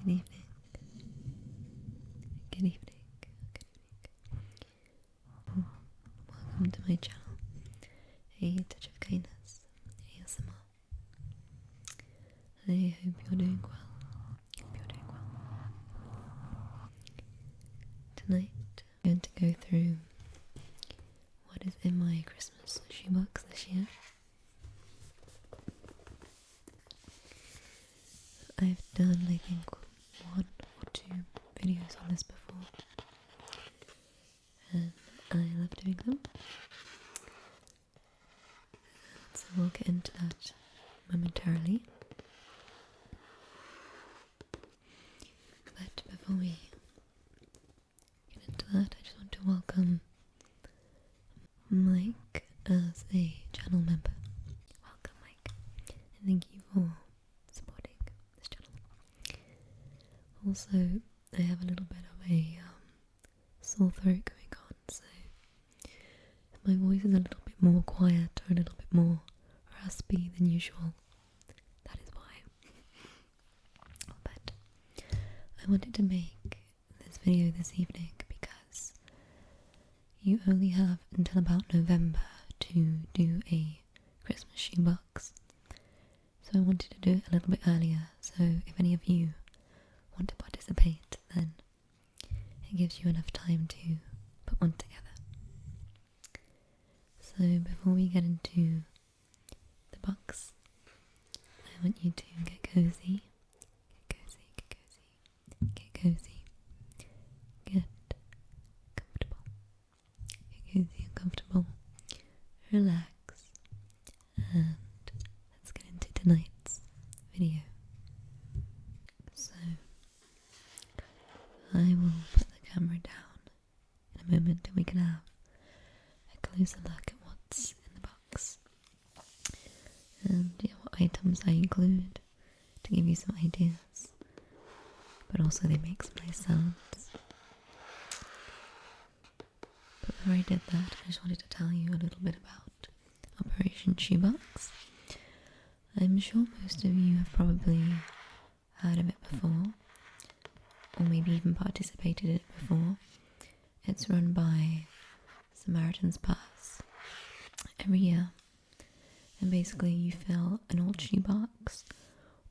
Good evening. Good evening. Good evening. Welcome to my channel, A Touch of Kindness, ASMR. I hope you're doing well. Tonight, I'm going to go through what is in my Christmas shoebox this year. I've done, I think, 1 or 2 videos on this before, and I love doing them, so we'll get into that momentarily. But before we get into that, I just want to welcome Mike as a channel member. Welcome, Mike, and thank you for supporting this channel. Also, I have a little bit of a sore throat going on, so if my voice is a little bit more quiet or a little bit more raspy than usual, that is why. But I wanted to make this video this evening because you only have until about November to do a Christmas shoebox. So I wanted to do it a little bit earlier, so if any of you want to participate, then it gives you enough time to put one together. So before we get into the box, I want you to get cozy, get comfortable, relax, and let's get into tonight's video. So I will put the camera down in a moment and we can have a closer look at what's in the box and what items I include to give you some ideas, but also they make some nice sounds. But before I did that, I just wanted to tell you a little bit about Operation Shoebox. I'm sure most of you have probably heard of it before, or maybe even participated in it before. It's run by Samaritan's Purse every year, and basically you fill an old shoebox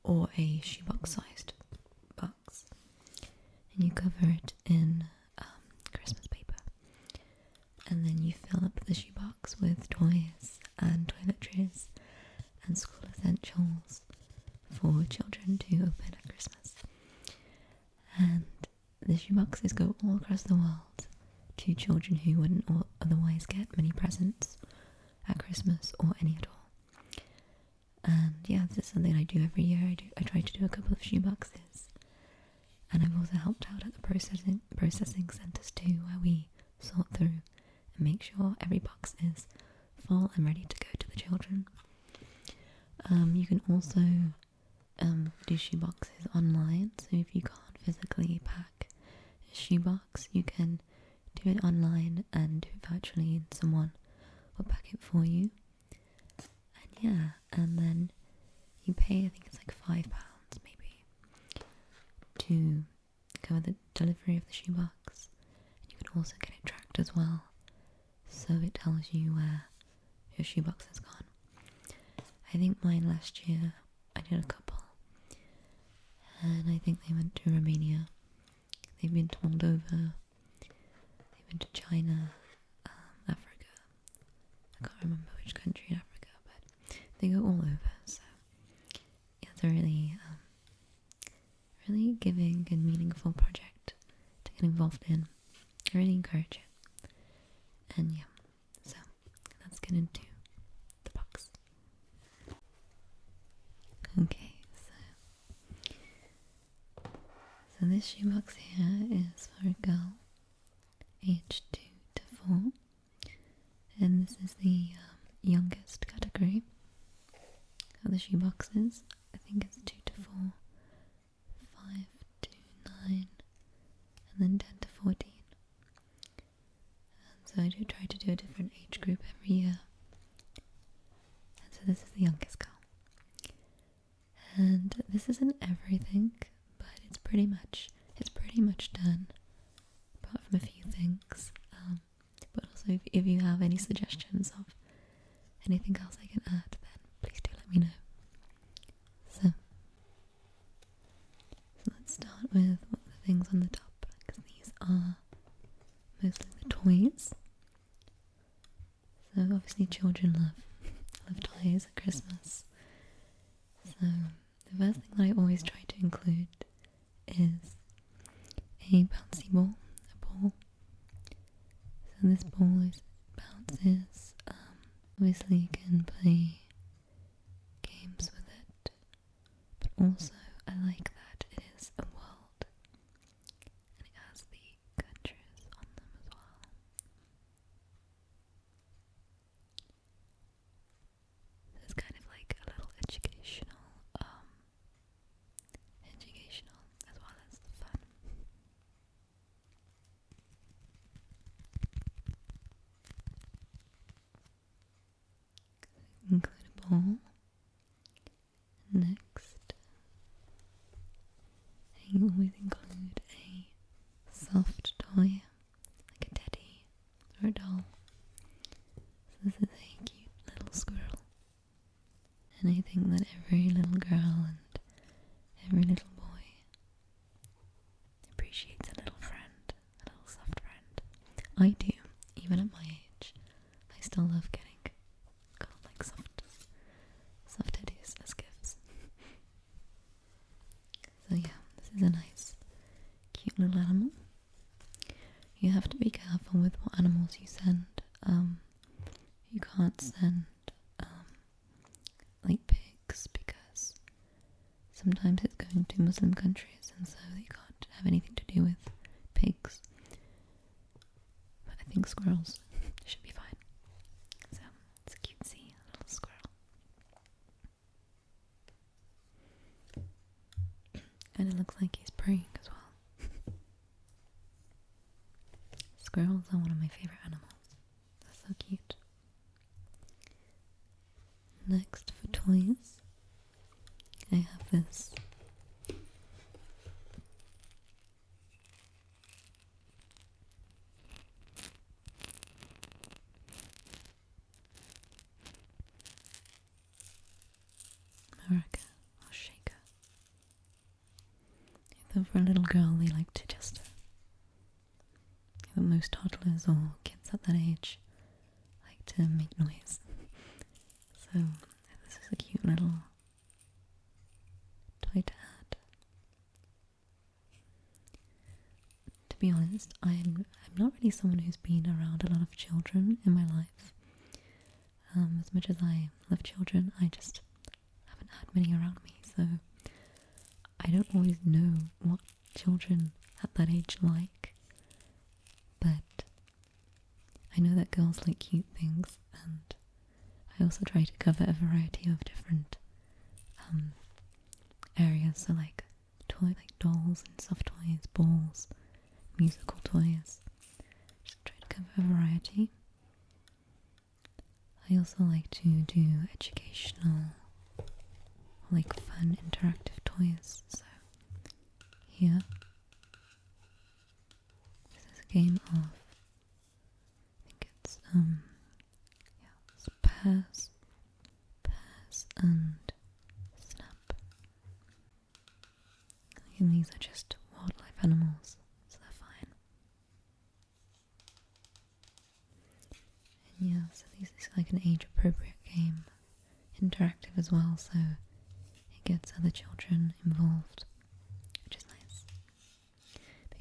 or a shoebox sized box and you cover it in Christmas paper, and then you fill up the shoebox with toys and toiletries and school essentials for children to open at Christmas. And the shoeboxes go all across the world to children who wouldn't otherwise get many presents at Christmas or any at all. And yeah, this is something I do every year. I try to do a couple of shoeboxes, and I've also helped out at the processing centres too, where we sort through and make sure every box is full and ready to go to the children. You can also do shoeboxes online, so if you can't physically pack a shoebox, you can do it online and do it virtually, and someone will pack it for you. And yeah, and then you pay, I think it's like £5 maybe, to cover the delivery of the shoebox. And you can also get it tracked as well, so it tells you where your shoebox has gone. I think mine last year, I did a couple, and I think they went to Romania, they've been to Moldova, they've been to China, Africa, I can't remember which country in Africa, but they go all over. So yeah, it's a really giving and meaningful project to get involved in. I really encourage it. And yeah, so let's get into the box. Okay, so this shoebox here is for a girl aged 2 to 4, and this is the youngest category of the shoeboxes. I think it's 2 to 4, 5 to 9, and then 10 to 14. And so I do try to do a different age group every year. And so this is the youngest girl. And this isn't everything, but it's pretty it's pretty much done, apart from a few things. But also, if you have any suggestions of anything else I can add, then please do let me know. So let's start with the things on the top, because these are mostly the toys. So obviously children love toys at Christmas. So the first thing that I always try to include is a bouncy ball, a ball. So this ball bounces. Obviously you can play games with it, but also I like that it is a world and it has the countries on them as well. It's kind of like a little educational as well as fun. Include a ball. Next, I always include a soft toy, like a teddy or a doll. So this is a cute little squirrel, and I think that every little girl and every little boy appreciates a little friend, a little soft friend. I do, even at my age. I still love getting like soft teddies as gifts. So yeah, this is a nice, cute little animal. You have to be careful with what animals you send. You can't send like pigs, because sometimes it's going to Muslim countries, and so you can't have anything to do with pigs. But I think squirrels should be fine. So it's a cutesy little squirrel. And it looks like he's praying as well. Squirrels are one of my favourite animals. They're so cute. Next, for toys, I have this maraca or shaker. Either for a little girl, they like to just, most toddlers or kids at that age like to make noise. So this is a cute little toy to add. To be honest, I'm not really someone who's been around a lot of children in my life. As much as I love children, I just haven't had many around me, so I don't always know what children at that age like. But I know that girls like cute things, and I also try to cover a variety of different areas, so like dolls and soft toys, balls, musical toys. Just try to cover a variety. I also like to do educational, like fun interactive toys. So here, this is a game of, I think it's it's pairs and snap. And these are just wildlife animals, so they're fine. And yeah, so this is like an age-appropriate game, interactive as well, so it gets other children involved, which is nice.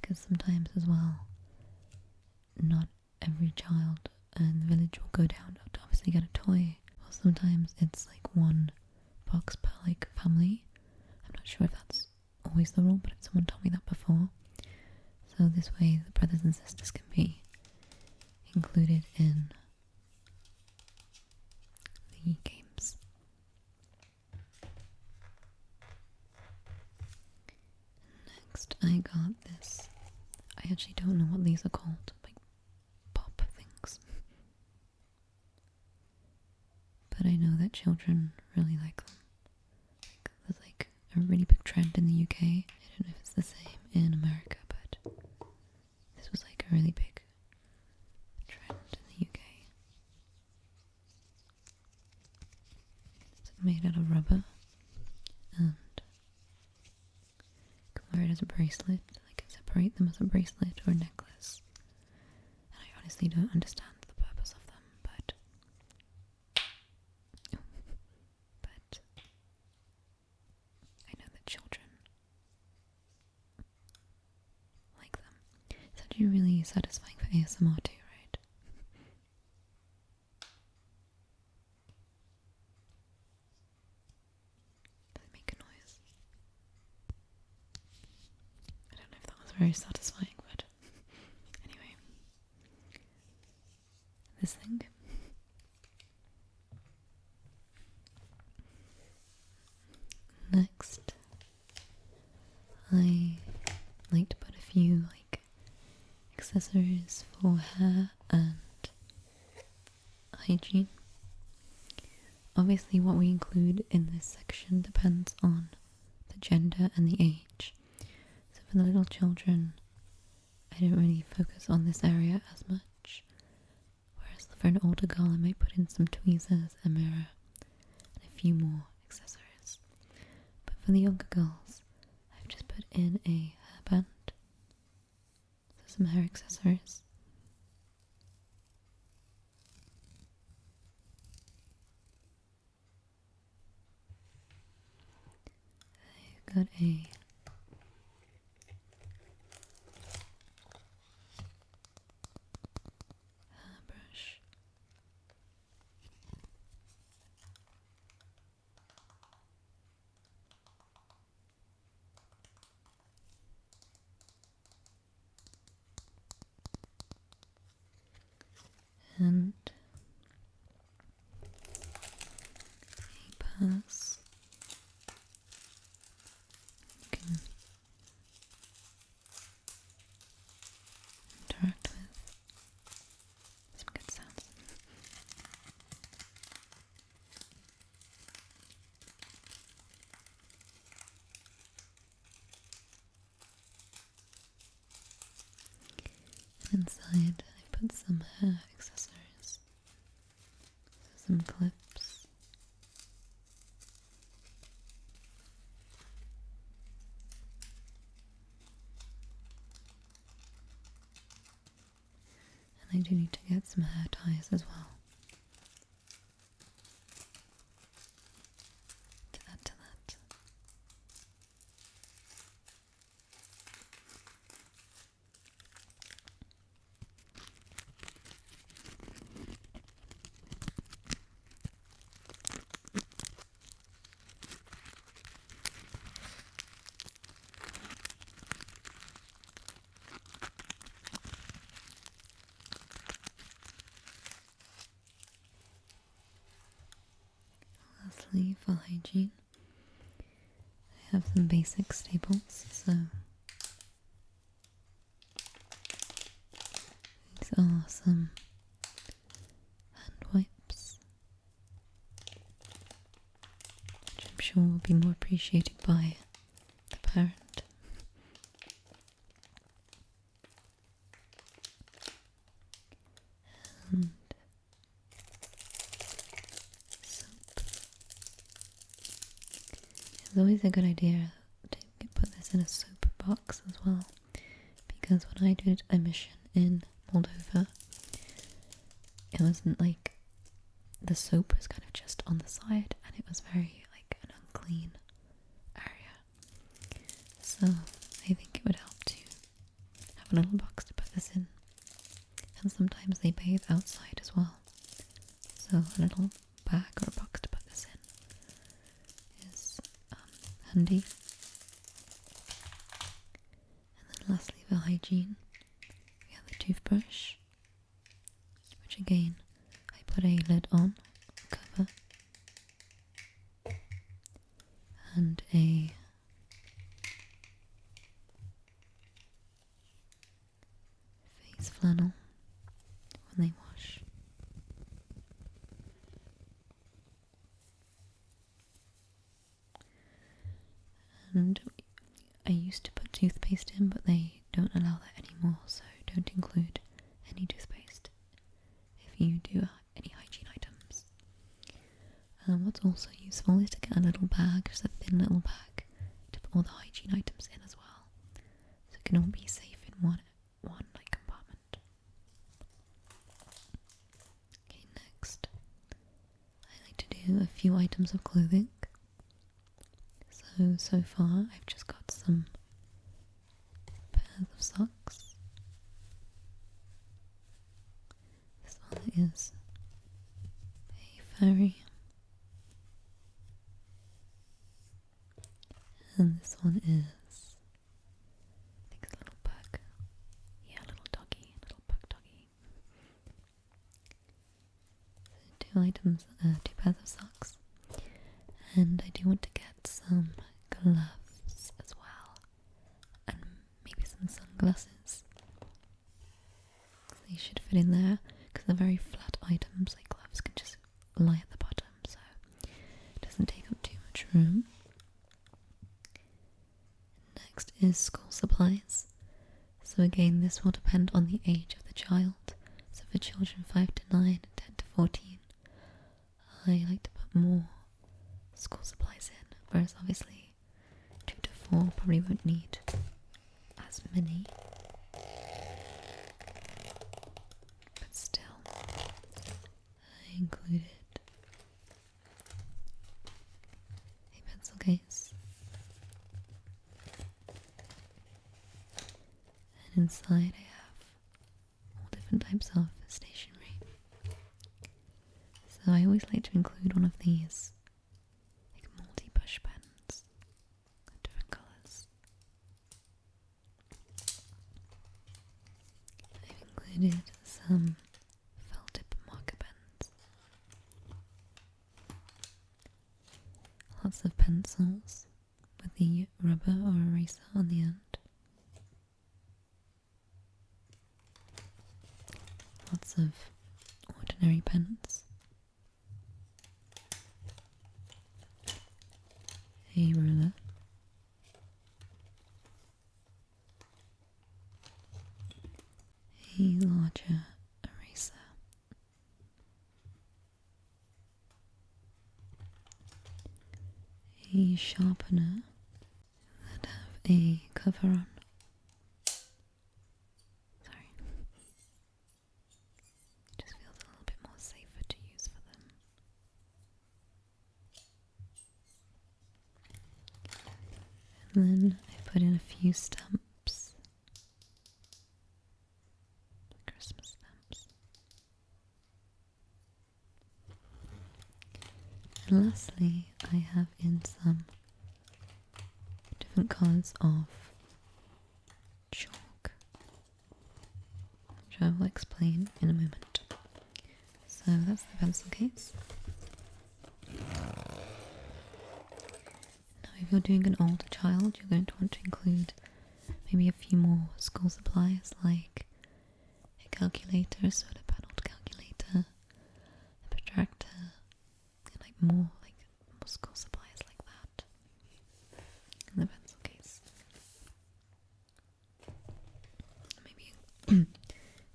Because sometimes as well, not every child in the village will go down to obviously get a toy. Or sometimes it's like one box per like family. I'm not sure if that's always the rule, but someone told me that before. So this way the brothers and sisters can be included in the games. Next I got this. I actually don't know what these are called, like pop things. But I know that children really like them. There's like a really big trend in the UK. I don't know if it's the same in America, but this was like a really big trend in the UK. It's made out of rubber and you can wear it as a bracelet. I can separate them as a bracelet or a necklace. And I honestly don't understand the purpose of them, but I know that children like them. It's actually really satisfying for ASMR too, right? Does it make a noise? I don't know if that was very satisfying, but anyway. This thing. Next, I like to put a few accessories for hair and hygiene. Obviously what we include in this section depends on the gender and the age. So for the little children, I don't really focus on this area as much. Whereas for an older girl, I might put in some tweezers, a mirror, and a few more accessories. But for the younger girls, I've just put in a hairband, so some hair accessories. I've got a hairbrush. And a purse you can interact with. Some good sounds. And inside I put some hair accessories. So some clips. And I do need to get some hair ties as well to add to that. Lastly, for hygiene, I have some basic staples, so these are some hand wipes, which I'm sure will be more appreciated by the parent. And it's always a good idea to put this in a soap box as well, because when I did a mission in Moldova, it wasn't like the soap was kind of just on the side, and it was very like an unclean area. So I think it would help to have a little box to put this in. And sometimes they bathe outside as well, so a little bag or a box to put this in is handy. And then lastly, for hygiene, we have the toothbrush, which again I put a lid on, cover, and a face flannel when they wash. And I used to put toothpaste in, but they don't allow that anymore, so don't include any toothpaste if you do any hygiene items. What's also useful is to get a little bag, just a thin little bag, to put all the hygiene items in as well, so it can all be safe in one like compartment. Okay, next, I like to do a few items of clothing. So far I've just got some pairs of socks. This one is a furry, and this one is, I think it's a little pug. Yeah, little doggy, little pug doggy. So two pairs of socks, and I do want to get some gloves as well, and maybe some sunglasses. They should fit in there because they're very flat items. Like gloves can just lie at the bottom, so it doesn't take up too much room. Next is school supplies. So again, this will depend on the age of the child. So for children 5 to 9 and 10 to 14, I like to put more school supplies in, whereas obviously 2 to 4 probably won't need as many, but still I included a pencil case, and inside I have all different types of stationery. So I always like to include one of these multi-push pens of different colours. I've included some felt tip marker pens, lots of pencils with the rubber or eraser on the end, lots of ordinary pens, a ruler, a larger eraser, a sharpener that have a cover on. Sorry. Just feels a little bit more safer to use for them. And then I put in a few stamps, Christmas stamps. And lastly, I have in some different colours of chalk, which I will explain in a moment. So that's the pencil case. If you're doing an older child, you're going to want to include maybe a few more school supplies like a calculator, a solar panelled calculator, a protractor, and more school supplies like that in the pencil case.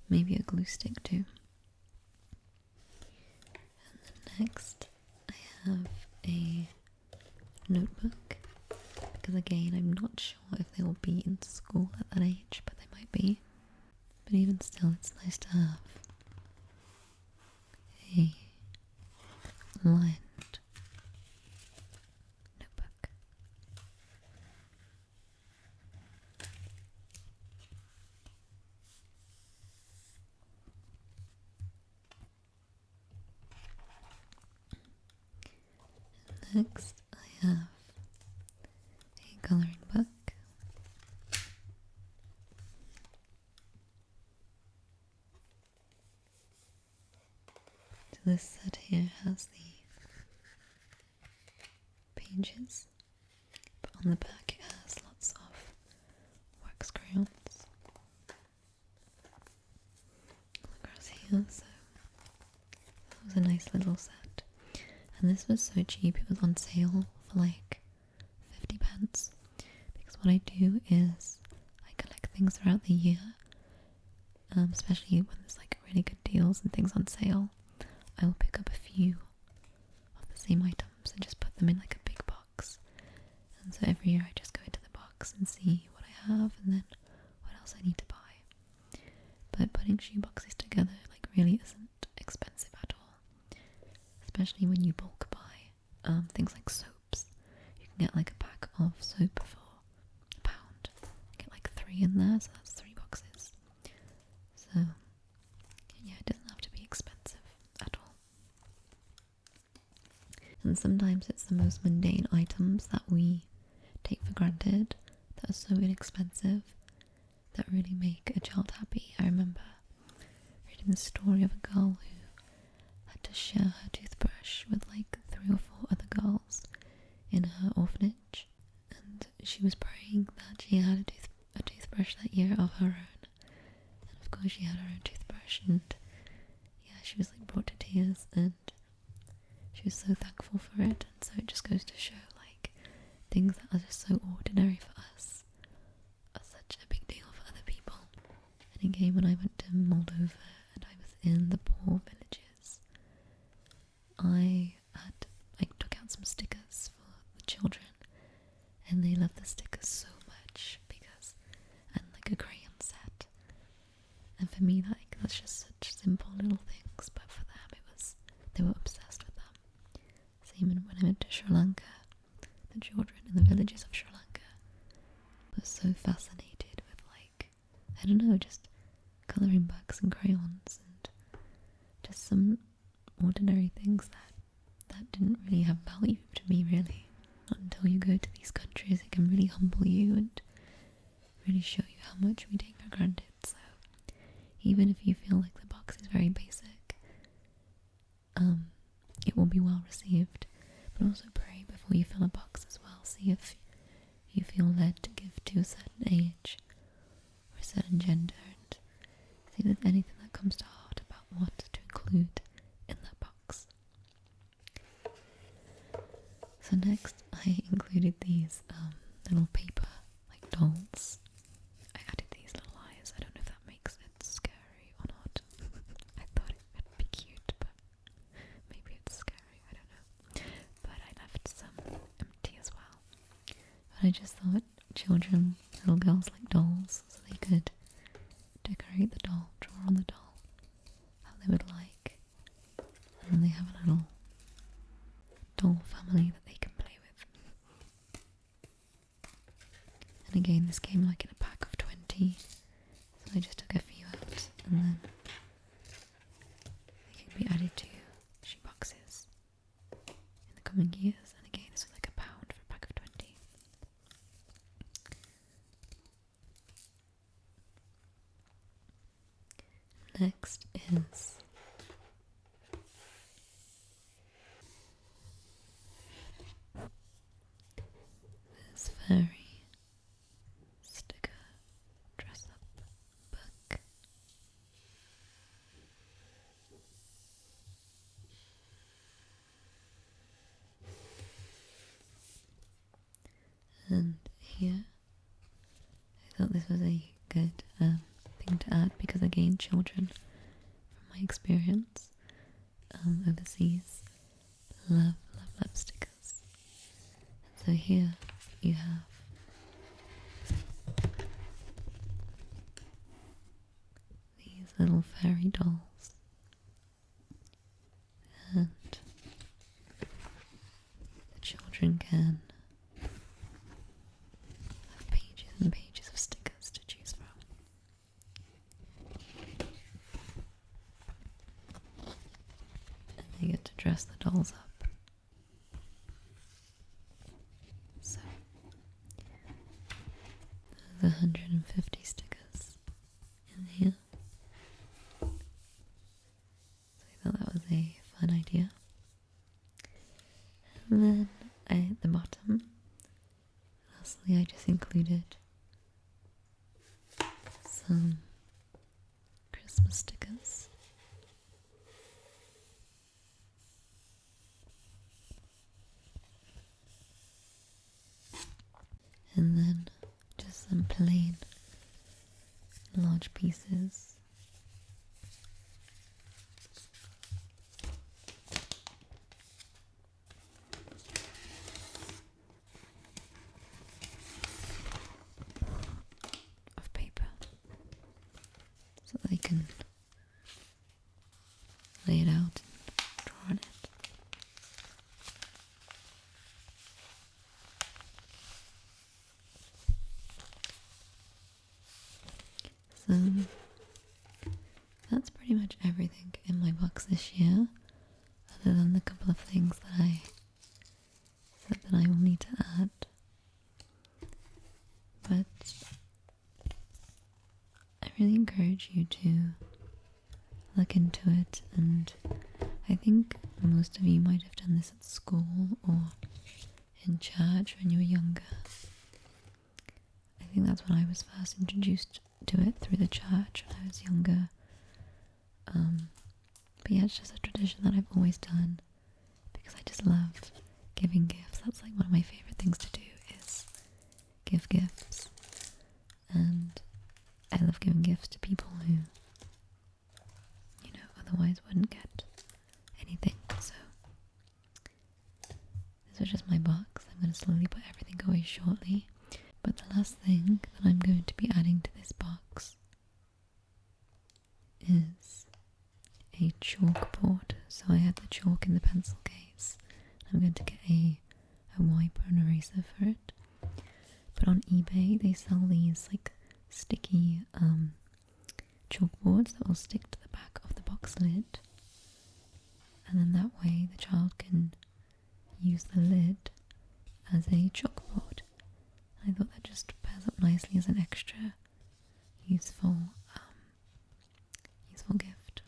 Maybe a glue stick too. And then next I have a notebook, because again I'm not sure if they will be in school at that age, but they might be. But even still, it's nice to have a lined notebook. Next I have a colouring book. So this set here has the pages, but on the back it has lots of wax crayons across here, so that was a nice little set. And this was so cheap, it was on sale for like 50 pence, because what I do is things throughout the year, especially when there's like really good deals and things on sale. I will pick up a few of the same items and just put them in like a big box. And so every year I just go into the box and see what I have and then what else I need to buy. But putting shoe boxes together like really isn't expensive at all, especially when you bulk buy things like soaps. You can get like a pack of soap for £1. Get like 3 in there, so that's 3 boxes. So yeah, it doesn't have to be expensive at all. And sometimes it's the most mundane items that we take for granted that are so inexpensive that really make a child happy. I remember reading the story of a girl who had to share her toothbrush with like 3 or 4 other girls in her orphanage, and she was praying that she had a toothbrush that year of her own. And of course she had her own toothbrush, and yeah, she was like brought to tears, and she was so thankful for it. And so it just goes to show like things that are just so ordinary for us are such a big deal for other people. And again, when I went to Moldova and I was in the poor villages, I took out some stickers for the children, and they loved the stickers so much and like a crayon set. And for me, like, that's just such simple little things, but for them they were obsessed with them. Same when I went to Sri Lanka, the children in the villages of Sri Lanka were so fascinated with like, I don't know, just colouring books and crayons and just some ordinary things that didn't really have value to me, really. Until you go to these countries, it can really humble you and really show you how much we take for granted. So even if you feel like the box is very basic, it will be well received. But also pray before you fill a box as well. See if you feel led to give to a certain age or a certain gender, and see if there's anything that comes to heart about what to include in that box. So next I included these little paper like dolls. I added these little eyes. I don't know if that makes it scary or not. I thought it would be cute, but maybe it's scary, I don't know. But I left some empty as well. But I just thought children, little girls like dolls, so they could decorate the doll, draw on the doll, how they would like. And then they have a little doll family that they can play with. And again, this came like in a pack of 20, so I just took a few out, and then they can be added to shoe boxes in the coming years. And again, this was like £1 for a pack of 20. Next is this fairy sticker dress up book. And here I thought this was a good thing to add, because again, children, from my experience overseas, love stickers. And so here you have these little fairy dolls, and the children can have pages and pages of stickers to choose from. And they get to dress the dolls up. So there's 150 stickers in here. So I thought that was a fun idea. And then at the bottom, lastly, I just included some Christmas stickers. And then just some plain in large pieces. Of paper, so they can lay it out and draw on it. So that's pretty much everything in my box this year, other than the couple of things that I said that I will need to add. But I really encourage you to look into it, and I think most of you might have done this at school or in church when you were younger. I think that's when I was first introduced to it, through the church when I was younger. But yeah, it's just a tradition that I've always done because I just love giving gifts. That's like one of my favourite things to do, is give gifts. And I love giving gifts to people who, otherwise wouldn't get anything. So this was just my box. I'm going to slowly put everything away shortly. But the last thing that I'm going to be adding to this box is a chalkboard. So I had the chalk in the pencil case. I'm going to get a wiper and eraser for it. But on eBay they sell these like sticky chalkboards that will stick to the back of the box lid, and then that way the child can use the lid as a chalkboard. I thought that just pairs up nicely as an extra useful gift.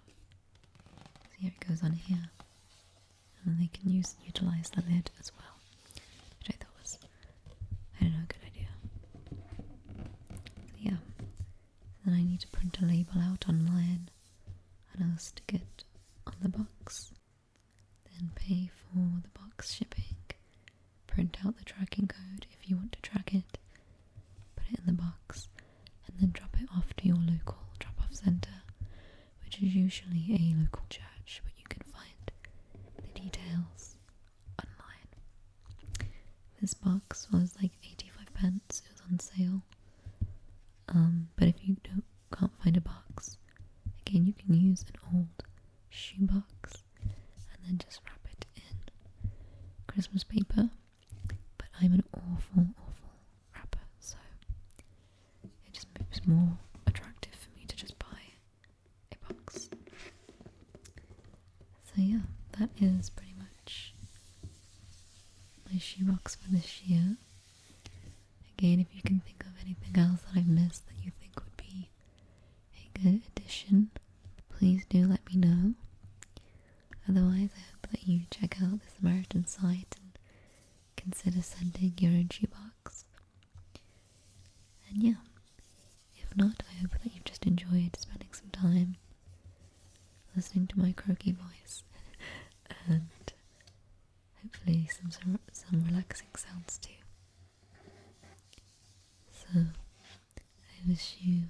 So here it goes on here, and then they can utilize the lid as well, which I thought was, a good idea. So yeah, then I need to print a label out online, and I'll stick it on the box, then pay for the box shipping, print out the tracking code if you want to track it, put it in the box, and then drop it off to your local drop-off centre, which is usually a local church, but you can find the details online. This box was like 85 pence, it was on sale. But if you can't find a box, again you can use an old shoebox and then just wrap it in Christmas paper. But I'm an awful wrapper, so it just moves more attractive for me to just buy a box. So yeah, that is pretty much my shoebox for this year. Again, if you can think of anything else that I've missed that you think would be a good addition, please do let me know. Otherwise, I hope that you check out the Samaritan site and consider sending your own shoebox. And yeah, if not, I hope that you've just enjoyed spending some time listening to my croaky voice and hopefully some relaxing sounds too. So, I wish you